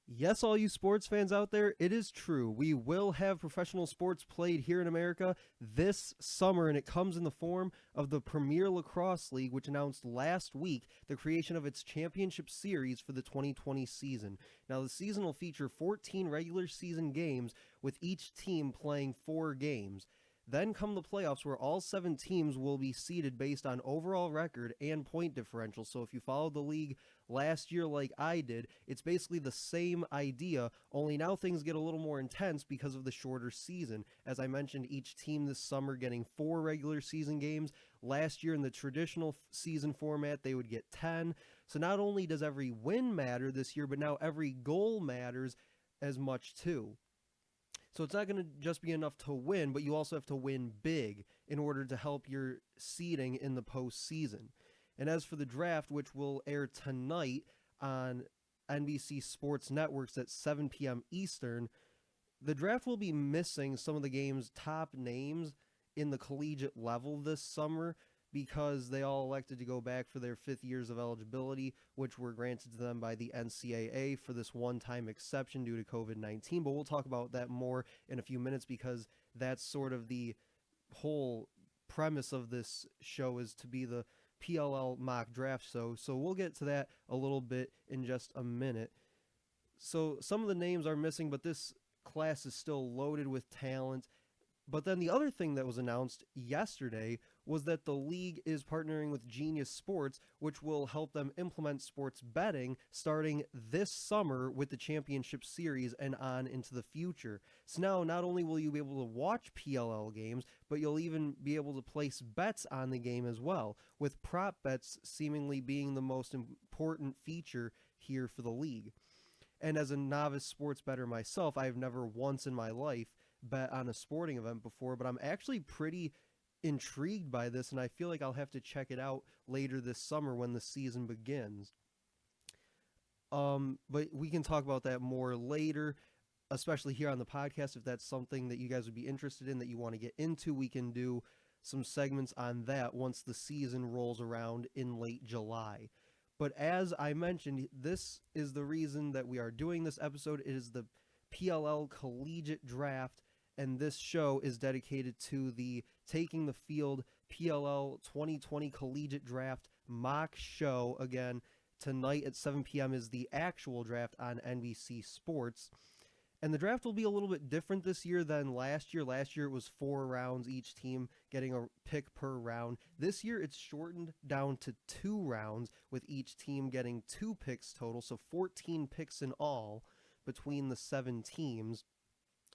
Yes, all you sports fans out there, it is true. We will have professional sports played here in America this summer, and it comes in the form of the Premier Lacrosse League, which announced last week the creation of its championship series for the 2020 season. Now, the season will feature 14 regular season games, with each team playing 4 games. Then come the playoffs, where all 7 teams will be seeded based on overall record and point differential. So if you followed the league last year like I did, it's basically the same idea, only now things get a little more intense because of the shorter season. As I mentioned, each team this summer getting 4 regular season games. Last year in the traditional season format, they would get 10. So not only does every win matter this year, but now every goal matters as much too. So it's not going to just be enough to win, but you also have to win big in order to help your seeding in the postseason. And as for the draft, which will air tonight on NBC Sports Networks at 7 p.m. Eastern, the draft will be missing some of the game's top names in the collegiate level this summer because they all elected to go back for their 5th years of eligibility, which were granted to them by the NCAA for this one-time exception due to COVID-19. But we'll talk about that more in a few minutes because that's sort of the whole premise of this show, is to be the PLL mock draft show. So we'll get to that a little bit in just a minute. So some of the names are missing, but this class is still loaded with talent. But then the other thing that was announced yesterday was that the league is partnering with Genius Sports, which will help them implement sports betting starting this summer with the championship series and on into the future. So now not only will you be able to watch PLL games, but you'll even be able to place bets on the game as well, with prop bets seemingly being the most important feature here for the league. And as a novice sports bettor myself, I've never once in my life bet on a sporting event before, but I'm actually pretty intrigued by this, and I feel like I'll have to check it out later this summer when the season begins. But we can talk about that more later, especially here on the podcast. If that's something that you guys would be interested in, that you want to get into, we can do some segments on that once the season rolls around in late July. But as I mentioned, this is the reason that we are doing this episode. It is the PLL Collegiate Draft, and this show is dedicated to the Taking the Field PLL 2020 Collegiate Draft mock show. Again, tonight at 7 p.m. is the actual draft on NBC Sports. And the draft will be a little bit different this year than last year. Last year it was 4 rounds, each team getting a pick per round. This year it's shortened down to 2 rounds, with each team getting 2 picks total, so 14 picks in all between the 7 teams.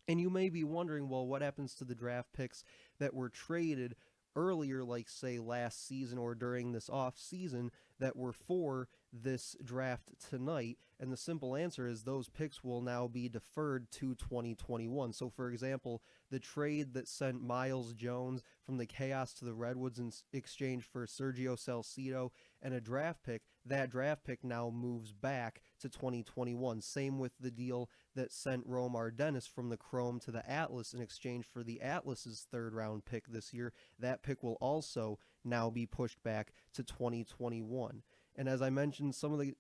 And you may be wondering, well, what happens to the draft picks that were traded earlier, like say last season or during this off season, that were for this draft tonight? And the simple answer is those picks will now be deferred to 2021. So for example, the trade that sent Miles Jones from the Chaos to the Redwoods in exchange for Sergio Salcido and a draft pick, that draft pick now moves back to 2021. Same with the deal that sent Romar Dennis from the Chrome to the Atlas in exchange for the Atlas's 3rd round pick this year. That pick will also now be pushed back to 2021. And as I mentioned, some of the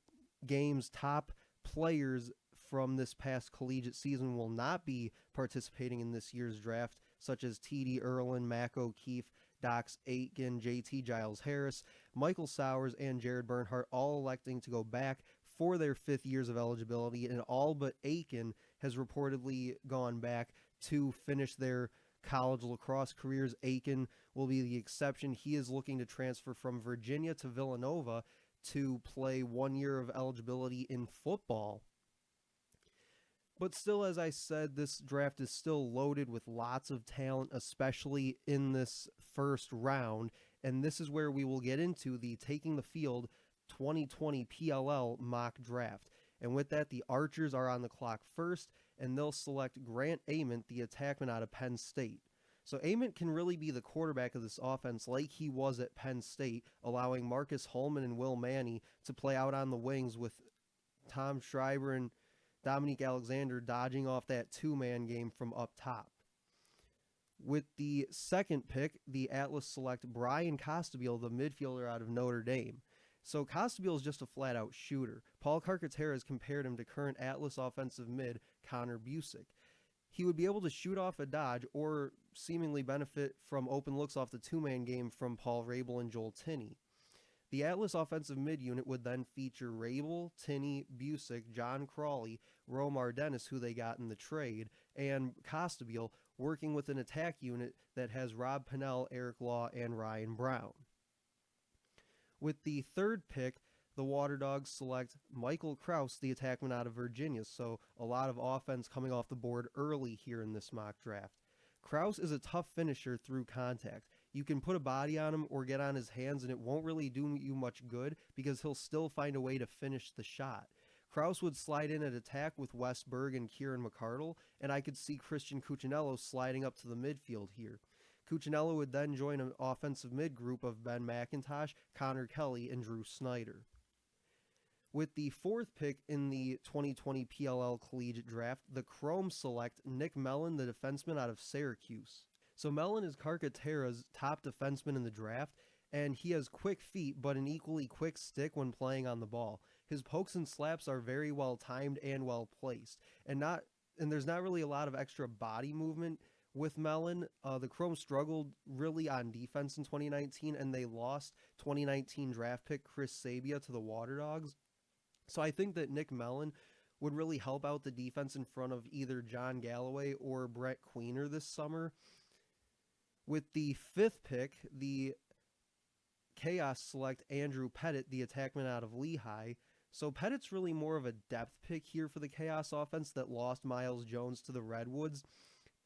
game's top players from this past collegiate season will not be participating in this year's draft, such as T.D. Erlin, Mac O'Keefe, Dox Aitken, J.T. Giles Harris, Michael Sowers, and Jared Bernhardt, all electing to go back for their 5th years of eligibility, and all but Aitken has reportedly gone back to finish their college lacrosse careers. Aitken will be the exception. He is looking to transfer from Virginia to Villanova to play 1 year of eligibility in football. But still, as I said, this draft is still loaded with lots of talent, especially in this first round. And this is where we will get into the Taking the Field 2020 PLL mock draft. And with that, the Archers are on the clock first, and they'll select Grant Ament, the attackman out of Penn State. So Ament can really be the quarterback of this offense like he was at Penn State, allowing Marcus Holman and Will Manny to play out on the wings, with Tom Schreiber and Dominique Alexander dodging off that 2-man game from up top. With the second pick, the Atlas select Bryan Costabile, the midfielder out of Notre Dame. So Costabile is just a flat-out shooter. Paul Carcaterra has compared him to current Atlas offensive mid Connor Busick. He would be able to shoot off a dodge or seemingly benefit from open looks off the two-man game from Paul Rabel and Joel Tinney. The Atlas offensive mid unit would then feature Rabel, Tinney, Busick, John Crawley, Romar Dennis, who they got in the trade, and Costabile, working with an attack unit that has Rob Pennell, Eric Law, and Ryan Brown. With the third pick, the Waterdogs select Michael Kraus, the attackman out of Virginia, so a lot of offense coming off the board early here in this mock draft. Kraus is a tough finisher through contact. You can put a body on him or get on his hands and it won't really do you much good because he'll still find a way to finish the shot. Kraus would slide in at attack with Wes Berg and Kieran McCardle, and I could see Christian Cuccinello sliding up to the midfield here. Cuccinello would then join an offensive mid group of Ben McIntosh, Connor Kelly, and Drew Snyder. With the fourth pick in the 2020 PLL Collegiate Draft, the Chrome select Nick Mellen, the defenseman out of Syracuse. So Mellen is Carcaterra's top defenseman in the draft, and he has quick feet but an equally quick stick when playing on the ball. His pokes and slaps are very well timed and well placed, and there's not really a lot of extra body movement with Mellen. The Chrome struggled really on defense in 2019, and they lost 2019 draft pick Chris Sabia to the Waterdogs. So I think that Nick Mellen would really help out the defense in front of either John Galloway or Brett Queener this summer. With the fifth pick, the Chaos select Andrew Pettit, the attackman out of Lehigh. So Pettit's really more of a depth pick here for the Chaos offense that lost Miles Jones to the Redwoods.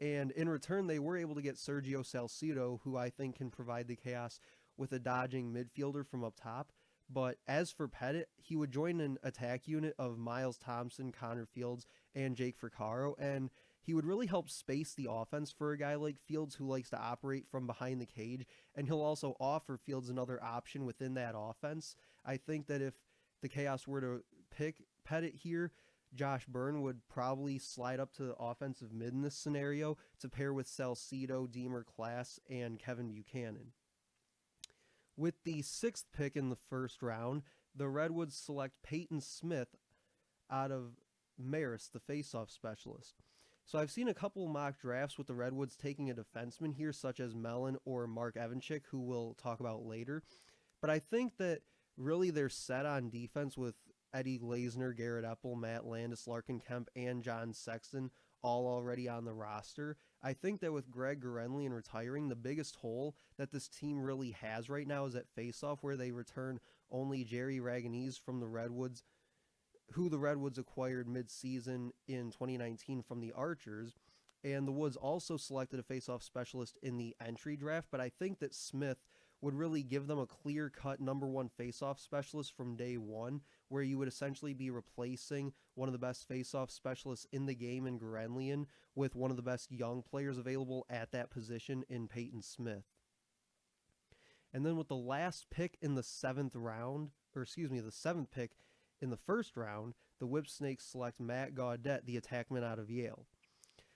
And in return, they were able to get Sergio Salcido, who I think can provide the Chaos with a dodging midfielder from up top. But as for Pettit, he would join an attack unit of Miles Thompson, Connor Fields, and Jake Fricaro, and he would really help space the offense for a guy like Fields who likes to operate from behind the cage, and he'll also offer Fields another option within that offense. I think that if the Chaos were to pick Pettit here, Josh Byrne would probably slide up to the offensive mid in this scenario to pair with Salcido, Deemer Class, and Kevin Buchanan. With the sixth pick in the first round, the Redwoods select Peyton Smith out of Marist, the faceoff specialist. So I've seen a couple mock drafts with the Redwoods taking a defenseman here, such as Mellen or Mark Evanchick, who we'll talk about later. But I think that really they're set on defense with Eddie Glazner, Garrett Epple, Matt Landis, Larkin Kemp, and John Sexton all already on the roster. I think that with Greg Gorenlian retiring, the biggest hole that this team really has right now is at faceoff, where they return only Jerry Raganese from the Redwoods, who the Redwoods acquired mid-season in 2019 from the Archers. And the Woods also selected a faceoff specialist in the entry draft, but I think that Smith would really give them a clear-cut number one faceoff specialist from day one, where you would essentially be replacing one of the best faceoff specialists in the game in Gorenlian with one of the best young players available at that position in Peyton Smith. And then with the last pick in the seventh pick in the first round, the Whipsnakes select Matt Gaudet, the attackman out of Yale.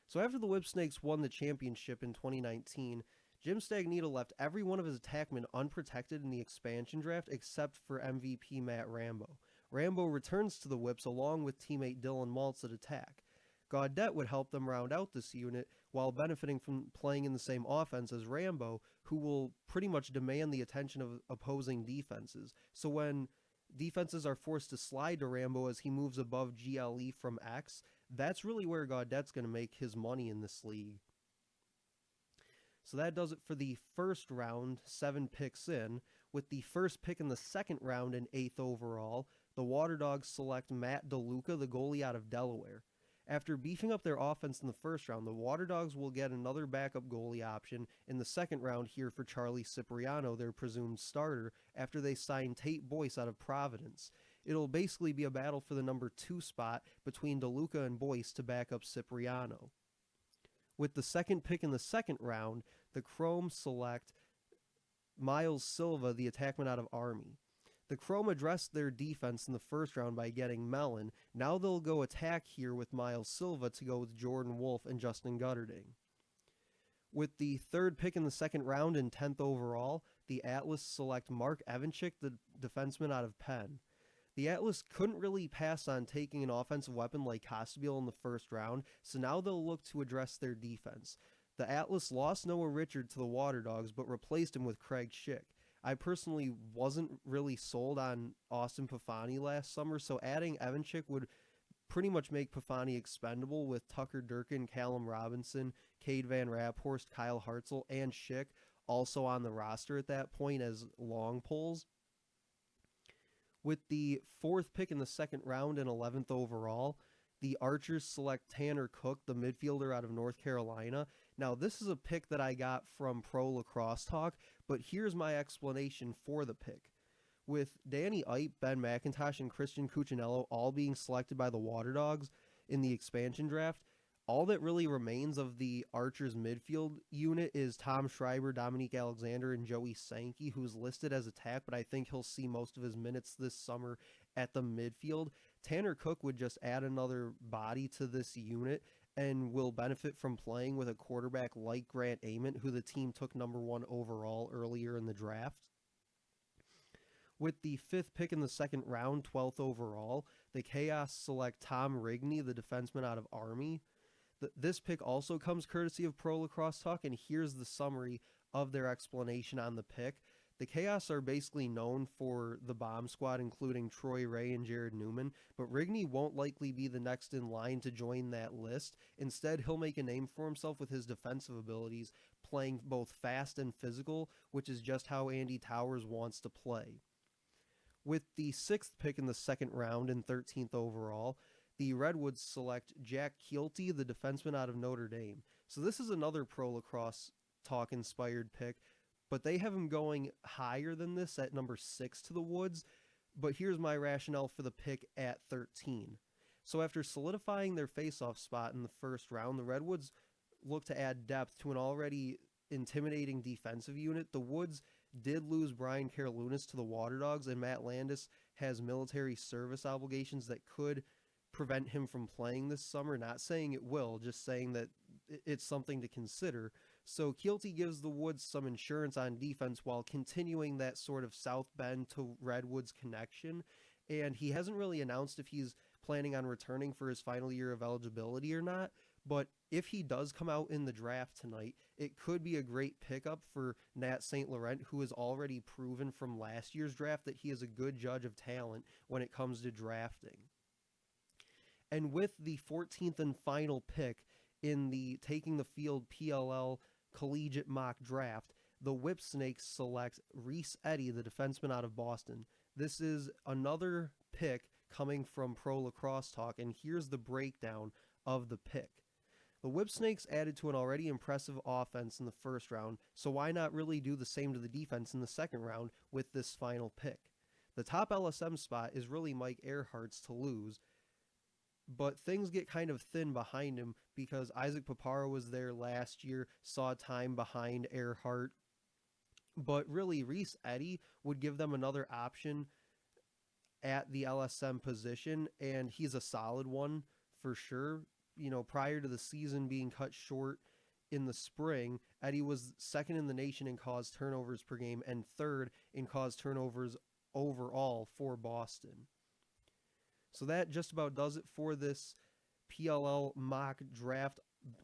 So after the Whipsnakes won the championship in 2019, Jim Stagnito left every one of his attackmen unprotected in the expansion draft except for MVP Matt Rambo. Rambo returns to the Whips along with teammate Dylan Maltz at attack. Gaudet would help them round out this unit while benefiting from playing in the same offense as Rambo, who will pretty much demand the attention of opposing defenses. So when defenses are forced to slide to Rambo as he moves above GLE from X, that's really where Gaudet's going to make his money in this league. So that does it for the first round, 7 picks in. With the first pick in the second round and 8th overall, the Waterdogs select Matt Deluca, the goalie out of Delaware. After beefing up their offense in the first round, the Waterdogs will get another backup goalie option in the second round here for Charlie Cipriano, their presumed starter, after they sign Tate Boyce out of Providence. It'll basically be a battle for the number 2 spot between Deluca and Boyce to back up Cipriano. With the second pick in the second round, the Chrome select Miles Silva, the attackman out of Army. The Chrome addressed their defense in the first round by getting Mellen. Now they'll go attack here with Miles Silva to go with Jordan Wolf and Justin Gutterding. With the third pick in the second round and 10th overall, the Atlas select Mark Evanchick, the defenseman out of Penn. The Atlas couldn't really pass on taking an offensive weapon like Costabile in the first round, so now they'll look to address their defense. The Atlas lost Noah Richard to the Waterdogs, but replaced him with Craig Schick. I personally wasn't really sold on Austin Pafani last summer, so adding Evanchick would pretty much make Pafani expendable with Tucker Durkin, Callum Robinson, Cade Van Raphorst, Kyle Hartzell, and Schick also on the roster at that point as long poles. With the 4th pick in the second round and 11th overall, the Archers select Tanner Cook, the midfielder out of North Carolina. Now, this is a pick that I got from Pro Lacrosse Talk, but here's my explanation for the pick. With Danny Ite, Ben McIntosh, and Christian Cuccinello all being selected by the Waterdogs in the expansion draft, all that really remains of the Archers midfield unit is Tom Schreiber, Dominique Alexander, and Joey Sankey, who's listed as attack, but I think he'll see most of his minutes this summer at the midfield. Tanner Cook would just add another body to this unit and will benefit from playing with a quarterback like Grant Ament, who the team took number 1 overall earlier in the draft. With the 5th pick in the second round, 12th overall, the Chaos select Tom Rigney, the defenseman out of Army. This pick also comes courtesy of Pro Lacrosse Talk, and here's the summary of their explanation on the pick. The Chaos are basically known for the bomb squad, including Troy Ray and Jared Newman, but Rigney won't likely be the next in line to join that list. Instead, he'll make a name for himself with his defensive abilities, playing both fast and physical, which is just how Andy Towers wants to play. With the 6th pick in the second round and 13th overall, the Redwoods select Jack Kielty, the defenseman out of Notre Dame. So this is another Pro Lacrosse Talk inspired pick, but they have him going higher than this at number 6 to the Woods. But here's my rationale for the pick at 13. So after solidifying their faceoff spot in the first round, the Redwoods look to add depth to an already intimidating defensive unit. The Woods did lose Brian Karalunas to the Waterdogs, and Matt Landis has military service obligations that could prevent him from playing this summer. Not saying it will, just saying that it's something to consider. So Kielty gives the Woods some insurance on defense while continuing that sort of South Bend to Redwoods connection. And he hasn't really announced if he's planning on returning for his final year of eligibility or not. But if he does come out in the draft tonight, it could be a great pickup for Nat St. Laurent, who has already proven from last year's draft that he is a good judge of talent when it comes to drafting. And with the 14th and final pick in the Taking the Field PLL Collegiate Mock Draft, the Whipsnakes select Reece Eddy, the defenseman out of Boston. This is another pick coming from Pro Lacrosse Talk, and here's the breakdown of the pick. The Whipsnakes added to an already impressive offense in the first round, so why not really do the same to the defense in the second round with this final pick? The top LSM spot is really Mike Earhart's to lose, but things get kind of thin behind him because Isaac Papara was there last year, saw time behind Earhart. But really, Reece Eddy would give them another option at the LSM position, and he's a solid one for sure. You know, prior to the season being cut short in the spring, Eddy was second in the nation in caused turnovers per game and third in caused turnovers overall for Boston. So that just about does it for this PLL mock draft.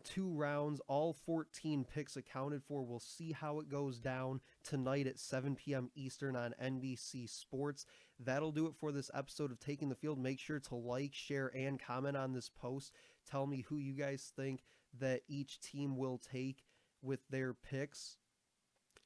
2 rounds, all 14 picks accounted for. We'll see how it goes down tonight at 7 p.m. Eastern on NBC Sports. That'll do it for this episode of Taking the Field. Make sure to like, share, and comment on this post. Tell me who you guys think that each team will take with their picks.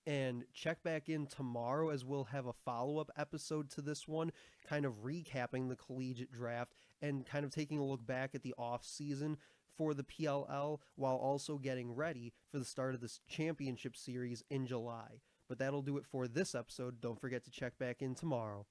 And check back in tomorrow as we'll have a follow-up episode to this one, kind of recapping the collegiate draft and kind of taking a look back at the off-season for the PLL while also getting ready for the start of this championship series in July. But that'll do it for this episode. Don't forget to check back in tomorrow.